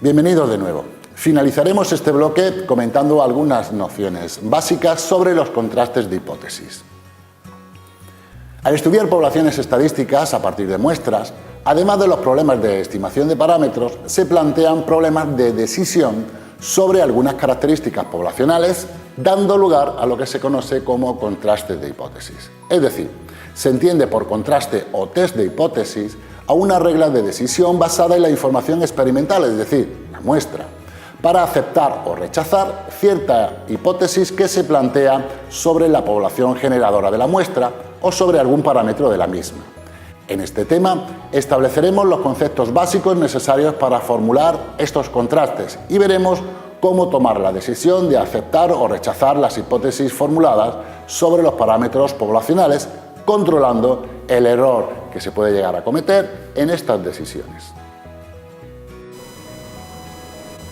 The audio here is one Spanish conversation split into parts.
Bienvenidos de nuevo. Finalizaremos este bloque comentando algunas nociones básicas sobre los contrastes de hipótesis. Al estudiar poblaciones estadísticas a partir de muestras, además de los problemas de estimación de parámetros, se plantean problemas de decisión sobre algunas características poblacionales, dando lugar a lo que se conoce como contrastes de hipótesis. Es decir, se entiende por contraste o test de hipótesis a una regla de decisión basada en la información experimental, es decir, la muestra, para aceptar o rechazar cierta hipótesis que se plantea sobre la población generadora de la muestra o sobre algún parámetro de la misma. En este tema estableceremos los conceptos básicos necesarios para formular estos contrastes y veremos cómo tomar la decisión de aceptar o rechazar las hipótesis formuladas sobre los parámetros poblacionales, controlando el error que se puede llegar a cometer en estas decisiones.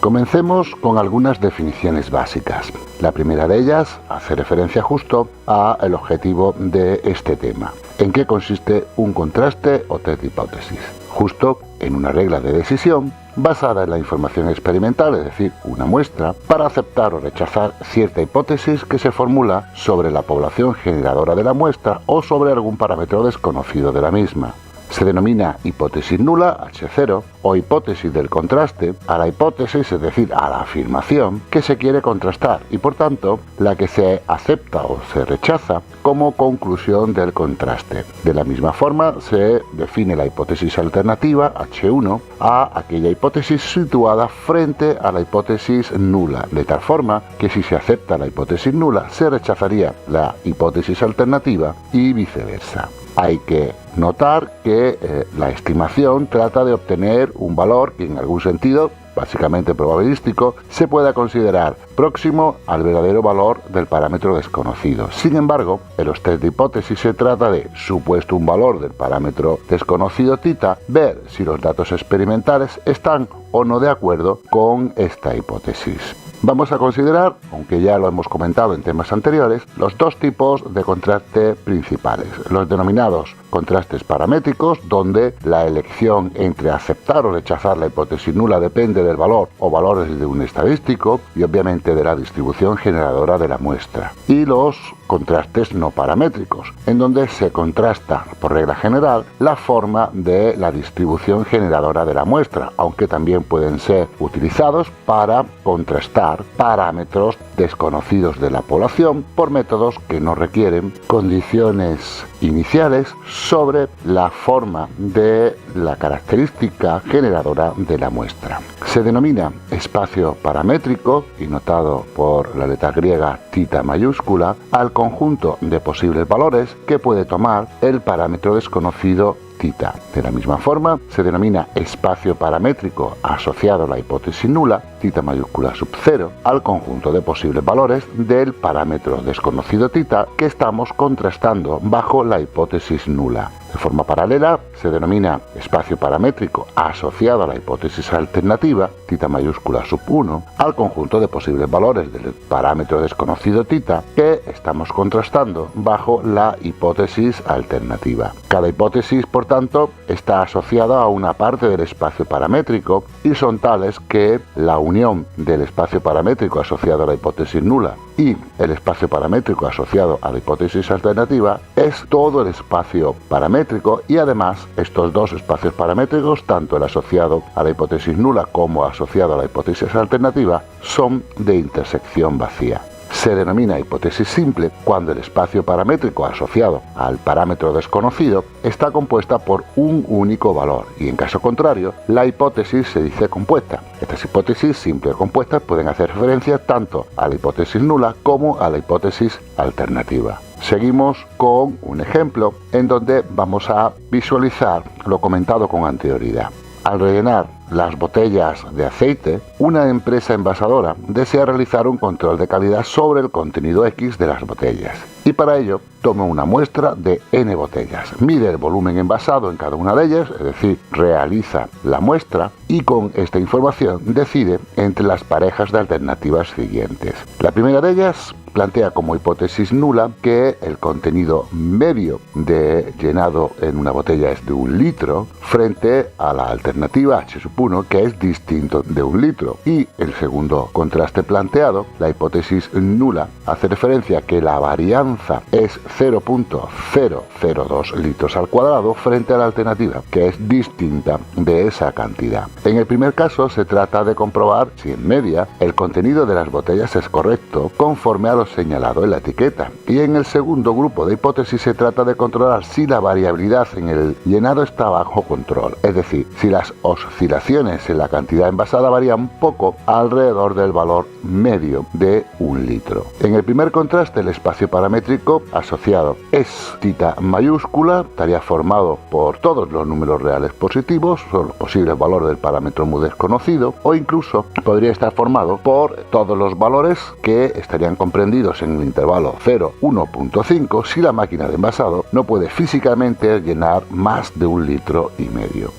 Comencemos con algunas definiciones básicas. La primera de ellas hace referencia justo al objetivo de este tema. ¿En qué consiste un contraste o test de hipótesis? Justo en una regla de decisión basada en la información experimental, es decir, una muestra, para aceptar o rechazar cierta hipótesis que se formula sobre la población generadora de la muestra o sobre algún parámetro desconocido de la misma. Se denomina hipótesis nula, H0, o hipótesis del contraste a la hipótesis, es decir, a la afirmación que se quiere contrastar y, por tanto, la que se acepta o se rechaza como conclusión del contraste. De la misma forma, se define la hipótesis alternativa, H1, a aquella hipótesis situada frente a la hipótesis nula, de tal forma que si se acepta la hipótesis nula, se rechazaría la hipótesis alternativa y viceversa. Hay que notar que la estimación trata de obtener un valor que en algún sentido, básicamente probabilístico, se pueda considerar próximo al verdadero valor del parámetro desconocido. Sin embargo, en los test de hipótesis se trata de, supuesto un valor del parámetro desconocido θ, ver si los datos experimentales están o no de acuerdo con esta hipótesis. Vamos a considerar, aunque ya lo hemos comentado en temas anteriores, los dos tipos de contraste principales, los denominados contrastes paramétricos, donde la elección entre aceptar o rechazar la hipótesis nula depende del valor o valores de un estadístico y obviamente de la distribución generadora de la muestra, y los contrastes no paramétricos, en donde se contrasta, por regla general, la forma de la distribución generadora de la muestra, aunque también pueden ser utilizados para contrastar parámetros desconocidos de la población por métodos que no requieren condiciones iniciales sobre la forma de la característica generadora de la muestra. Se denomina espacio paramétrico, y notado por la letra griega θ mayúscula, al conjunto de posibles valores que puede tomar el parámetro desconocido θ. De la misma forma, se denomina espacio paramétrico asociado a la hipótesis nula, θ mayúscula sub 0, al conjunto de posibles valores del parámetro desconocido θ que estamos contrastando bajo la hipótesis nula. De forma paralela, se denomina espacio paramétrico asociado a la hipótesis alternativa, θ mayúscula sub 1, al conjunto de posibles valores del parámetro desconocido θ que estamos contrastando bajo la hipótesis alternativa. Cada hipótesis, por tanto, está asociada a una parte del espacio paramétrico y son tales que la unión del espacio paramétrico asociado a la hipótesis nula y el espacio paramétrico asociado a la hipótesis alternativa es todo el espacio paramétrico, y además estos dos espacios paramétricos, tanto el asociado a la hipótesis nula como asociado a la hipótesis alternativa, son de intersección vacía. Se denomina hipótesis simple cuando el espacio paramétrico asociado al parámetro desconocido está compuesta por un único valor, y en caso contrario, la hipótesis se dice compuesta. Estas hipótesis simples o compuestas pueden hacer referencia tanto a la hipótesis nula como a la hipótesis alternativa. Seguimos con un ejemplo en donde vamos a visualizar lo comentado con anterioridad. Al rellenar las botellas de aceite, una empresa envasadora desea realizar un control de calidad sobre el contenido X de las botellas, y para ello toma una muestra de N botellas, mide el volumen envasado en cada una de ellas, es decir, realiza la muestra, y con esta información decide entre las parejas de alternativas siguientes. La primera de ellas plantea como hipótesis nula que el contenido medio de llenado en una botella es de 1 litro frente a la alternativa H1 que es distinto de 1 litro. Y el segundo contraste planteado, la hipótesis nula, hace referencia a que la varianza es 0.002 litros al cuadrado frente a la alternativa que es distinta de esa cantidad. En el primer caso se trata de comprobar si en media el contenido de las botellas es correcto conforme a lo señalado en la etiqueta, y en el segundo grupo de hipótesis se trata de controlar si la variabilidad en el llenado está bajo control, es decir, si las oscilaciones en la cantidad envasada varían poco alrededor del valor medio de 1 litro. En el primer contraste, el espacio paramétrico asociado es tita mayúscula, estaría formado por todos los números reales positivos, son los posibles valores del parámetro mu desconocido, o incluso podría estar formado por todos los valores que estarían comprendidos en el intervalo 0,1.5 si la máquina de envasado no puede físicamente llenar más de 1,5 litros.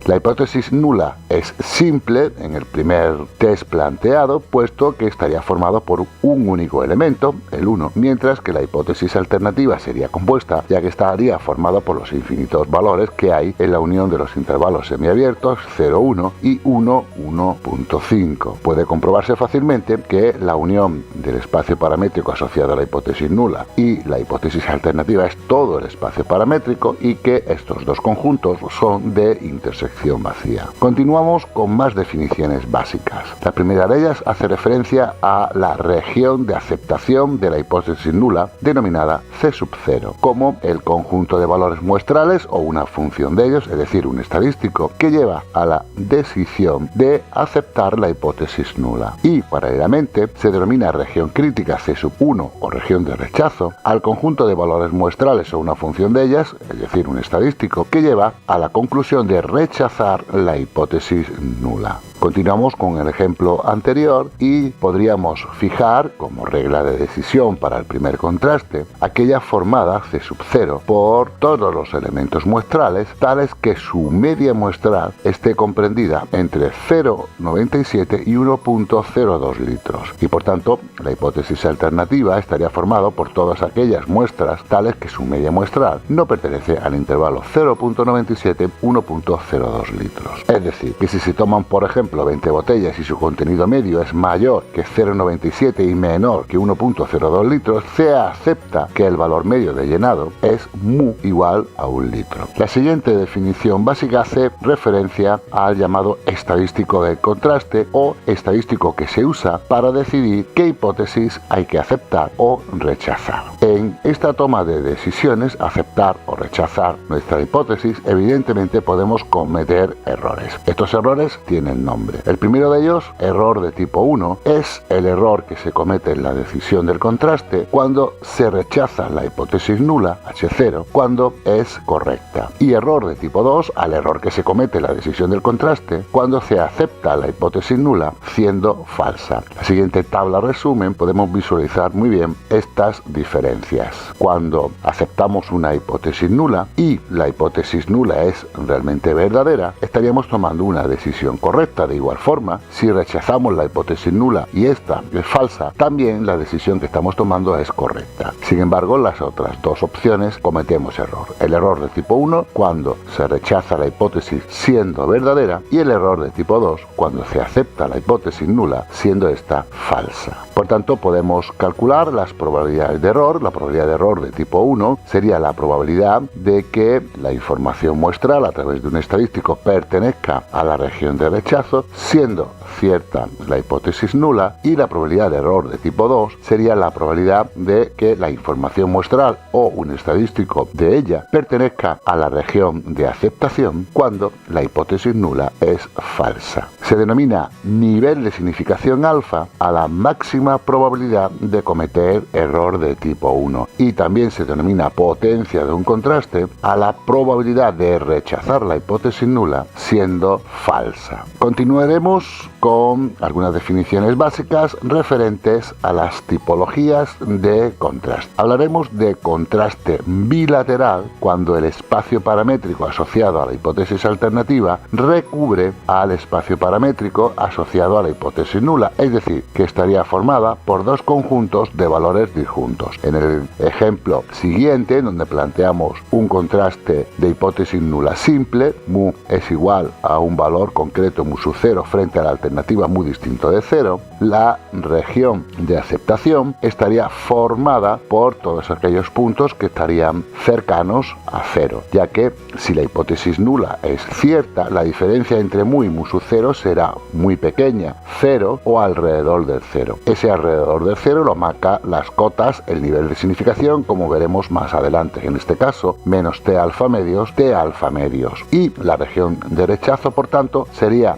La hipótesis nula es simple en el primer test planteado, puesto que estaría formado por un único elemento, el 1, mientras que la hipótesis alternativa sería compuesta, ya que estaría formado por los infinitos valores que hay en la unión de los intervalos semiabiertos 0,1 y 1,1.5. Puede comprobarse fácilmente que la unión del espacio paramétrico asociado a la hipótesis nula y la hipótesis alternativa es todo el espacio paramétrico y que estos dos conjuntos son de intersección vacía. Continuamos con más definiciones básicas. La primera de ellas hace referencia a la región de aceptación de la hipótesis nula, denominada C0, como el conjunto de valores muestrales o una función de ellos, es decir, un estadístico, que lleva a la decisión de aceptar la hipótesis nula. Y, paralelamente, se denomina región crítica C1 o región de rechazo al conjunto de valores muestrales o una función de ellas, es decir, un estadístico, que lleva a la conclusión de rechazar la hipótesis nula. Continuamos con el ejemplo anterior y podríamos fijar como regla de decisión para el primer contraste aquella formada C0 por todos los elementos muestrales tales que su media muestral esté comprendida entre 0,97 y 1,02 litros, y por tanto la hipótesis alternativa estaría formada por todas aquellas muestras tales que su media muestral no pertenece al intervalo 0,97-1,02 litros. Es decir, que si se toman por ejemplo 20 botellas y su contenido medio es mayor que 0,97 y menor que 1,02 litros, se acepta que el valor medio de llenado es mu igual a 1 litro. La siguiente definición básica hace referencia al llamado estadístico del contraste o estadístico que se usa para decidir qué hipótesis hay que aceptar o rechazar. En esta toma de decisiones, aceptar o rechazar nuestra hipótesis, evidentemente podemos cometer errores. Estos errores tienen nombre. El primero de ellos, error de tipo 1, es el error que se comete en la decisión del contraste cuando se rechaza la hipótesis nula, H0, cuando es correcta. Y error de tipo 2, al error que se comete en la decisión del contraste cuando se acepta la hipótesis nula siendo falsa. La siguiente tabla resumen podemos visualizar muy bien estas diferencias. Cuando aceptamos una hipótesis nula y la hipótesis nula es realmente verdadera, estaríamos tomando una decisión correcta. De igual forma, si rechazamos la hipótesis nula y esta es falsa, también la decisión que estamos tomando es correcta. Sin embargo, las otras dos opciones cometemos error. El error de tipo 1 cuando se rechaza la hipótesis siendo verdadera y el error de tipo 2 cuando se acepta la hipótesis nula siendo esta falsa. Por tanto, podemos calcular las probabilidades de error. La probabilidad de error de tipo 1 sería la probabilidad de que la información muestral a través de un estadístico pertenezca a la región de rechazo, siendo cierta la hipótesis nula, y la probabilidad de error de tipo 2 sería la probabilidad de que la información muestral o un estadístico de ella pertenezca a la región de aceptación cuando la hipótesis nula es falsa. Se denomina nivel de significación alfa a la máxima probabilidad de cometer error de tipo 1 y también se denomina potencia de un contraste a la probabilidad de rechazar la hipótesis nula siendo falsa. Continuaremos con con algunas definiciones básicas referentes a las tipologías de contraste. Hablaremos de contraste bilateral cuando el espacio paramétrico asociado a la hipótesis alternativa recubre al espacio paramétrico asociado a la hipótesis nula, es decir, que estaría formada por dos conjuntos de valores disjuntos. En el ejemplo siguiente, donde planteamos un contraste de hipótesis nula simple, mu es igual a un valor concreto mu sub 0 frente a la alternativa mu distinto de 0, la región de aceptación estaría formada por todos aquellos puntos que estarían cercanos a 0, ya que si la hipótesis nula es cierta, la diferencia entre mu y mu sub 0 será muy pequeña, 0 o alrededor del 0. Ese alrededor del 0 lo marca las cotas, el nivel de significación, como veremos más adelante. En este caso, menos T alfa medios, T alfa medios. Y la región de rechazo, por tanto, estaría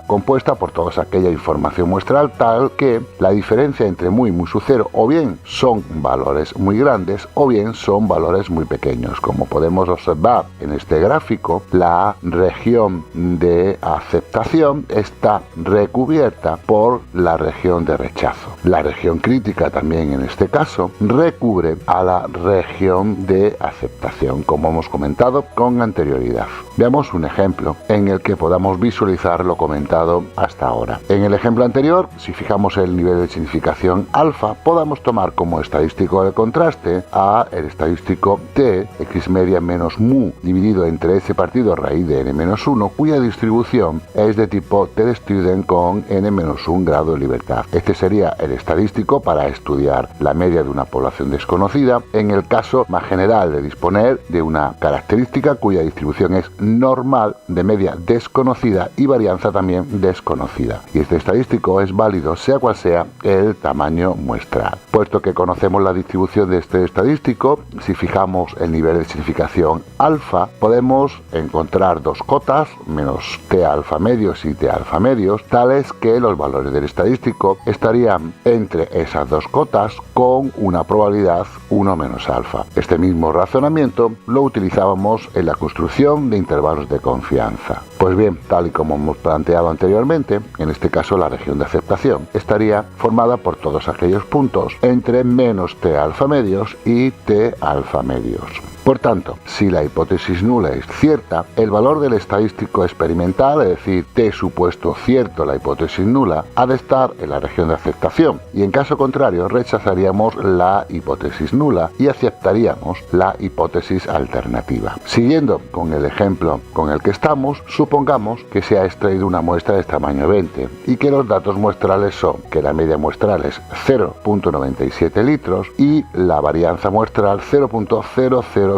compuesta por toda aquella información muestral tal que la diferencia entre mu y mu sub 0 o bien son valores muy grandes o bien son valores muy pequeños. Como podemos observar en este gráfico, la región de aceptación está recubierta por la región de rechazo. La región crítica también en este caso recubre a la región de aceptación, como hemos comentado con anterioridad. Veamos un ejemplo en el que podamos visualizar lo comentado hasta ahora. En el ejemplo anterior, si fijamos el nivel de significación alfa, podamos tomar como estadístico de contraste a el estadístico t, x media menos mu dividido entre s partido raíz de n-1, cuya distribución es de tipo t de student con n-1 grado de libertad. Este sería el estadístico para estudiar la media de una población desconocida, en el caso más general de disponer de una característica cuya distribución es normal de media desconocida y varianza también desconocida. Y este estadístico es válido sea cual sea el tamaño muestral. Puesto que conocemos la distribución de este estadístico, si fijamos el nivel de significación alfa, podemos encontrar dos cotas, menos T alfa medios y T alfa medios, tales que los valores del estadístico estarían entre esas dos cotas con una probabilidad 1 menos alfa. Este mismo razonamiento lo utilizábamos en la construcción de intervalos de confianza. Pues bien, tal y como hemos planteado anteriormente, en este caso la región de aceptación estaría formada por todos aquellos puntos entre menos T alfa medios y T alfa medios. Por tanto, si la hipótesis nula es cierta, el valor del estadístico experimental, es decir, t supuesto cierto la hipótesis nula, ha de estar en la región de aceptación, y en caso contrario rechazaríamos la hipótesis nula y aceptaríamos la hipótesis alternativa. Siguiendo con el ejemplo con el que estamos, supongamos que se ha extraído una muestra de tamaño 20 y que los datos muestrales son que la media muestral es 0.97 litros y la varianza muestral 0.0025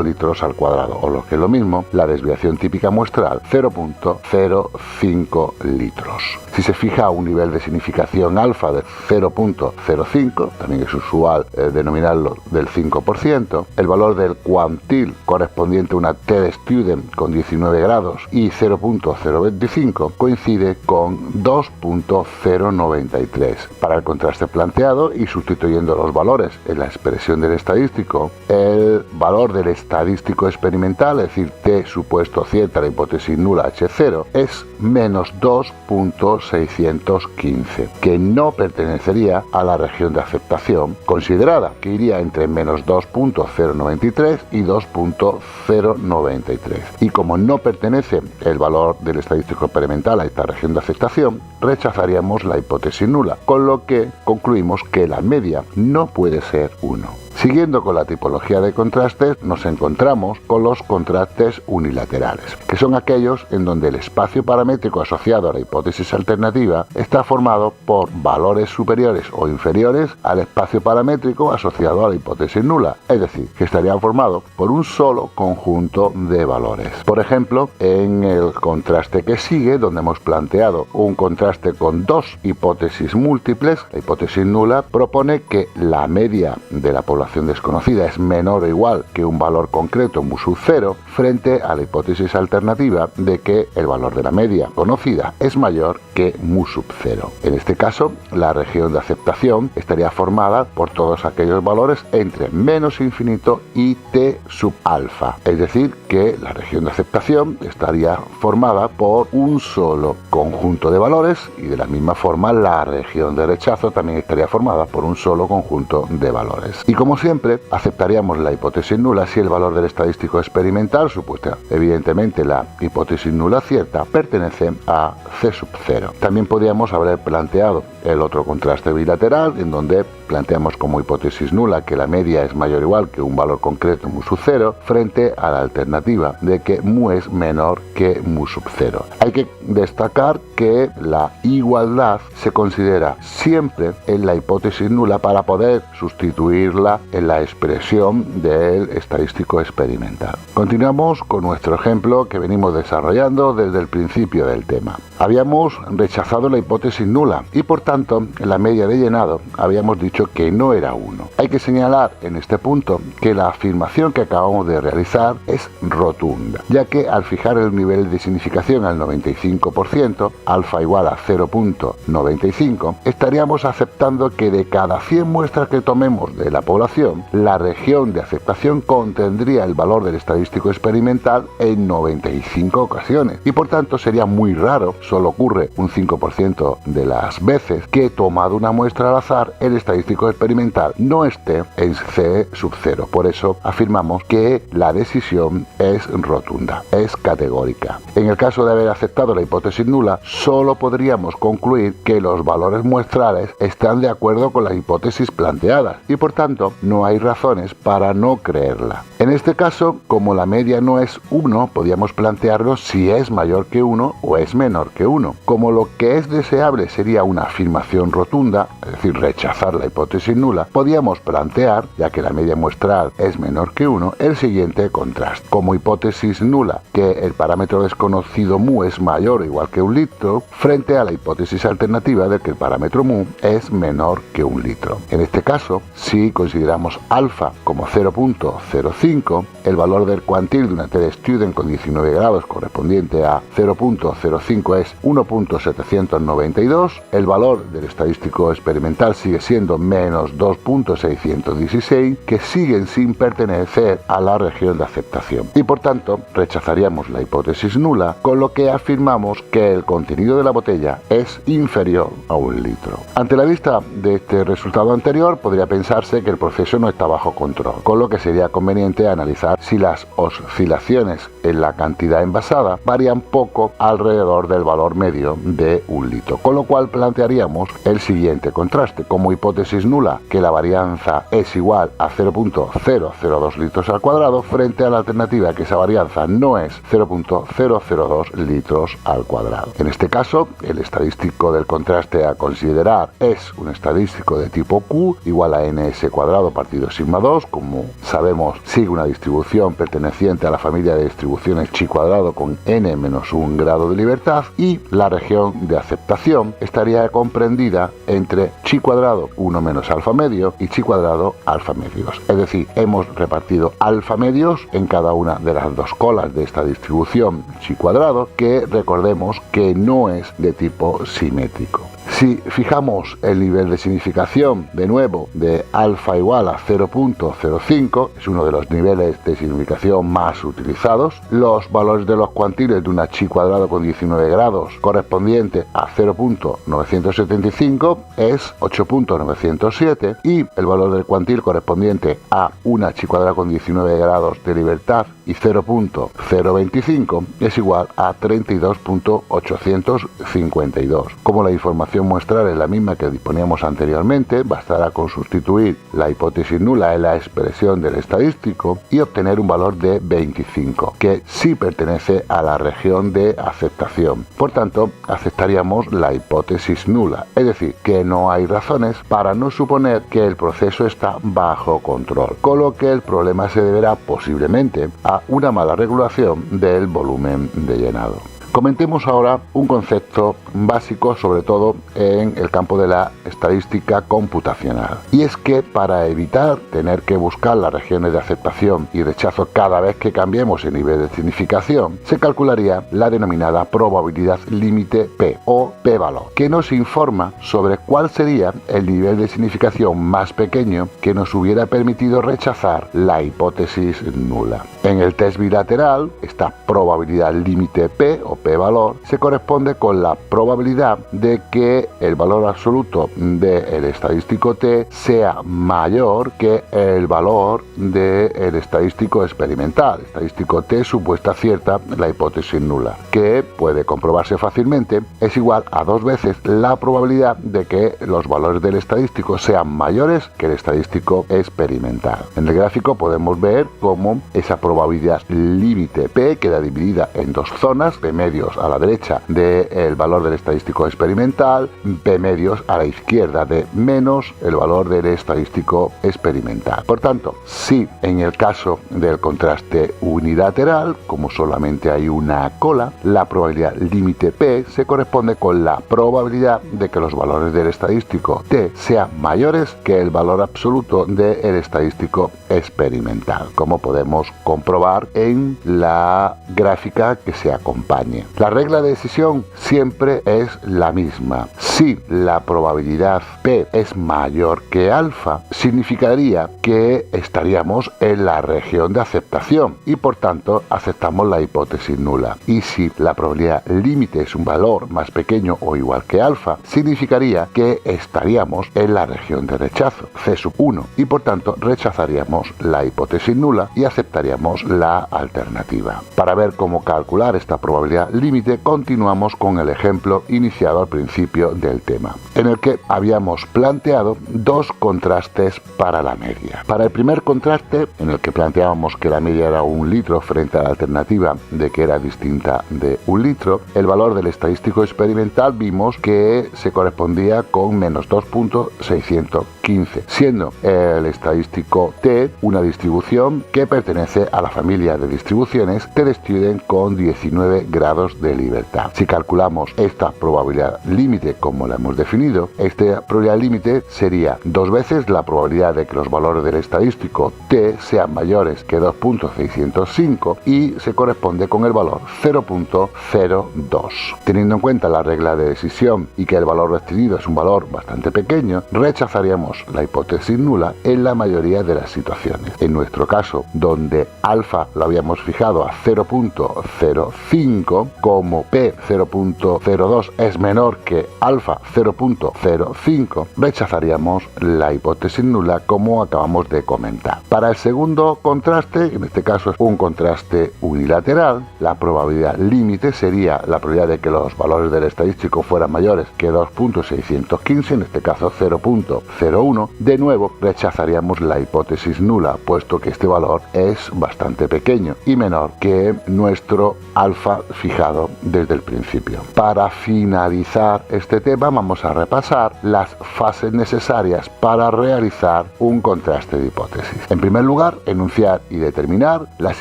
litros al cuadrado, o lo que es lo mismo, la desviación típica muestral 0.05 litros. Si se fija un nivel de significación alfa de 0.05, también es usual denominarlo del 5%, el valor del cuantil correspondiente a una T de student con 19 grados y 0.025 coincide con 2.093. Para el contraste planteado y sustituyendo los valores en la expresión del estadístico, el valor del estadístico experimental, es decir, t supuesto cierta la hipótesis nula H0, es menos 2.615, que no pertenecería a la región de aceptación considerada, que iría entre menos 2.093 y 2.093. Y como no pertenece el valor del estadístico experimental a esta región de aceptación, rechazaríamos la hipótesis nula, con lo que concluimos que la media no puede ser 1. Siguiendo con la tipología de contrastes, nos encontramos con los contrastes unilaterales, que son aquellos en donde el espacio paramétrico asociado a la hipótesis alternativa está formado por valores superiores o inferiores al espacio paramétrico asociado a la hipótesis nula, es decir, que estarían formados por un solo conjunto de valores. Por ejemplo, en el contraste que sigue, donde hemos planteado un contraste con dos hipótesis múltiples, la hipótesis nula propone que la media de la población población desconocida es menor o igual que un valor concreto mu sub 0, frente a la hipótesis alternativa de que el valor de la media conocida es mayor que mu sub 0. En este caso, la región de aceptación estaría formada por todos aquellos valores entre menos infinito y t sub alfa, es decir, que la región de aceptación estaría formada por un solo conjunto de valores, y de la misma forma la región de rechazo también estaría formada por un solo conjunto de valores. Y como siempre, aceptaríamos la hipótesis nula si el valor del estadístico experimental, supuesta evidentemente la hipótesis nula cierta, pertenece a c sub 0. También podríamos haber planteado el otro contraste bilateral, en donde planteamos como hipótesis nula que la media es mayor o igual que un valor concreto mu sub 0, frente a la alternativa de que mu es menor que mu sub 0. Hay que destacar que la igualdad se considera siempre en la hipótesis nula para poder sustituirla en la expresión del estadístico experimental. Continuamos con nuestro ejemplo que venimos desarrollando desde el principio del tema. Habíamos rechazado la hipótesis nula y por tanto en la media de llenado habíamos dicho que no era 1. Hay que señalar en este punto que la afirmación que acabamos de realizar es rotunda, ya que al fijar el nivel de significación al 95%, alfa igual a 0.95, estaríamos aceptando que de cada 100 muestras que tomemos de la población, la región de aceptación contendría el valor del estadístico experimental en 95 ocasiones, y por tanto sería muy raro, solo ocurre un 5% de las veces, que tomado una muestra al azar, el estadístico experimental no esté en C sub 0. Por eso afirmamos que la decisión es rotunda, es categórica. En el caso de haber aceptado la hipótesis nula, solo podríamos concluir que los valores muestrales están de acuerdo con las hipótesis planteadas y por tanto no hay razones para no creerla. En este caso, como la media no es 1, podríamos plantearlo si es mayor que 1 o es menor que 1. Como lo que es deseable sería una afirmación rotunda, es decir, rechazar la hipótesis nula, podríamos plantear, ya que la media muestral es menor que 1, el siguiente contraste. Como hipótesis nula, que el parámetro desconocido mu es mayor o igual que 1 litro, frente a la hipótesis alternativa de que el parámetro mu es menor que 1 litro. En este caso, si consideramos alfa como 0.05, el valor del cuantil de una t-student con 19 grados correspondiente a 0.05 es 1.792, el valor del estadístico experimental sigue siendo menos 2.616, que siguen sin pertenecer a la región de aceptación. Y por tanto, rechazaríamos la hipótesis nula, con lo que afirmamos que el contenido de la botella es inferior a 1 litro. Ante la vista de este resultado anterior, podría pensarse que el proceso no está bajo control, con lo que sería conveniente analizar si las oscilaciones en la cantidad envasada varían poco alrededor del valor medio de 1 litro, con lo cual plantearíamos el siguiente contraste. Como hipótesis nula, que la varianza es igual a 0.002 litros al cuadrado, frente a la alternativa que esa varianza no es 0.002 litros al cuadrado. En este caso, el estadístico del contraste a considerar es un estadístico de tipo Q igual a ns cuadrado partido sigma 2, como sabemos sigue una distribución perteneciente a la familia de distribuciones chi cuadrado con n menos 1 grado de libertad, y la región de aceptación estaría comprendida entre chi cuadrado 1 menos alfa medio y chi cuadrado alfa medios. Es decir, hemos repartido alfa medios en cada una de las dos colas de esta distribución chi cuadrado, que recordemos que no es de tipo simétrico. Si fijamos el nivel de significación de nuevo de alfa igual a 0.05, es uno de los niveles de significación más utilizados, los valores de los cuantiles de una chi cuadrado con 19 grados correspondiente a 0.975 es 8.907 y el valor del cuantil correspondiente a una chi cuadrada con 19 grados de libertad y 0.025 es igual a 32.852. Como la información muestral es la misma que disponíamos anteriormente, bastará con sustituir la hipótesis nula en la expresión del estadístico y obtener un valor de 25, que sí pertenece a la región de aceptación. Por tanto, aceptaríamos la hipótesis nula, es decir, que no hay razones para no suponer que el proceso está bajo control, con lo que el problema se deberá posiblemente a una mala regulación del volumen de llenado. Comentemos ahora un concepto básico, sobre todo en el campo de la estadística computacional. Y es que para evitar tener que buscar las regiones de aceptación y rechazo cada vez que cambiemos el nivel de significación, se calcularía la denominada probabilidad límite P o p-valor, que nos informa sobre cuál sería el nivel de significación más pequeño que nos hubiera permitido rechazar la hipótesis nula. En el test bilateral, esta probabilidad límite P o p-valor se corresponde con la probabilidad de que el valor absoluto del estadístico T sea mayor que el valor del estadístico experimental. Estadístico T supuesta cierta la hipótesis nula, que puede comprobarse fácilmente, es igual a 2 veces la probabilidad de que los valores del estadístico sean mayores que el estadístico experimental. En el gráfico podemos ver cómo esa probabilidad límite P queda dividida en 2 zonas, P medios a la derecha del valor del estadístico experimental, P medios a la izquierda de menos el valor del estadístico experimental. Por tanto, si en el caso del contraste unilateral, como solamente hay una cola, la probabilidad límite P se corresponde con la probabilidad de que los valores del estadístico T sean mayores que el valor absoluto del estadístico experimental, como podemos comprobar en la gráfica que se acompañe. La regla de decisión siempre es la misma. Si la probabilidad P es mayor que alfa, significaría que estaríamos en la región de aceptación y por tanto aceptamos la hipótesis nula. Y si la probabilidad límite es un valor más pequeño o igual que alfa, significaría que estaríamos en la región de rechazo, C sub 1, y por tanto rechazaríamos la hipótesis nula y aceptaríamos la alternativa. Para ver cómo calcular esta probabilidad límite, continuamos con el ejemplo iniciado al principio del tema, en el que habíamos planteado 2 contrastes para la media. Para el primer contraste, en el que planteábamos que la media era 1 litro frente a la alternativa de que era distinta de 1 litro, el valor del estadístico experimental vimos que se correspondía con menos 2.615, siendo el estadístico T una distribución que pertenece a la familia de distribuciones que describen con 19 grados de libertad. Si calculamos esta probabilidad límite como la hemos definido, esta probabilidad límite sería 2 veces la probabilidad de que los valores del estadístico T sean mayores que 2.605 y se corresponde con el valor 0.02. Teniendo en cuenta la regla de decisión y que el valor restringido es un valor bastante pequeño, rechazaríamos la hipótesis nula en la mayoría de las situaciones. En nuestro caso, donde alfa lo habíamos fijado a 0.05, como P 0.02 es menor que alfa 0.05, rechazaríamos la hipótesis nula como acabamos de comentar. Para el segundo contraste, en este caso es un contraste unilateral, la probabilidad límite sería la probabilidad de que los valores del estadístico fueran mayores que 2.615, en este caso 0.01. De nuevo, rechazaríamos la hipótesis nula, puesto que este valor es bastante pequeño y menor que nuestro alfa fijado desde el principio. Para finalizar este tema, vamos a repasar las fases necesarias para realizar un contraste de hipótesis. En primer lugar, enunciar y determinar las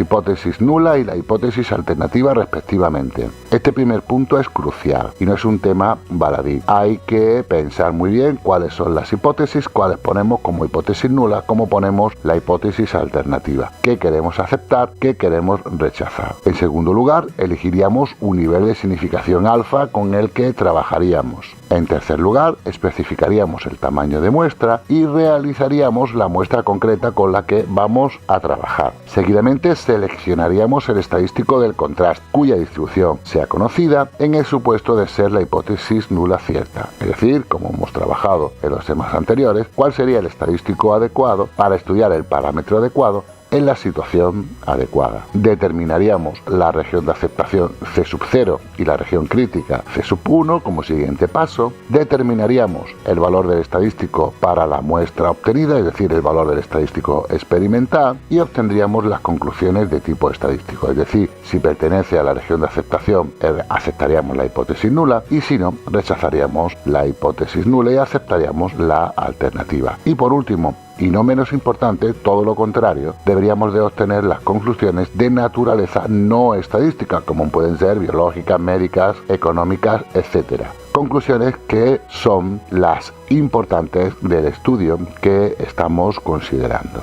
hipótesis nula y la hipótesis alternativa respectivamente. Este primer punto es crucial y no es un tema baladí. Hay que pensar muy bien cuáles son las hipótesis, cuáles ponemos como hipótesis nula, cómo ponemos la hipótesis alternativa, qué queremos aceptar, qué queremos rechazar. En segundo lugar, elegiríamos un nivel de significación alfa con el que trabajaríamos. En tercer lugar, especificaríamos el tamaño de muestra y realizaríamos la muestra concreta con la que vamos a trabajar. Seguidamente, seleccionaríamos el estadístico del contraste, cuya distribución sea conocida en el supuesto de ser la hipótesis nula cierta. Es decir, como hemos trabajado en los temas anteriores, cuál sería el estadístico adecuado para estudiar el parámetro adecuado en la situación adecuada. Determinaríamos la región de aceptación C sub 0 y la región crítica C sub 1 como siguiente paso. Determinaríamos el valor del estadístico para la muestra obtenida, es decir, el valor del estadístico experimental, y obtendríamos las conclusiones de tipo estadístico, es decir, si pertenece a la región de aceptación, aceptaríamos la hipótesis nula, y si no, rechazaríamos la hipótesis nula y aceptaríamos la alternativa. Y por último, Y no menos importante, todo lo contrario, deberíamos de obtener las conclusiones de naturaleza no estadística, como pueden ser biológicas, médicas, económicas, etc. Conclusiones que son las importantes del estudio que estamos considerando.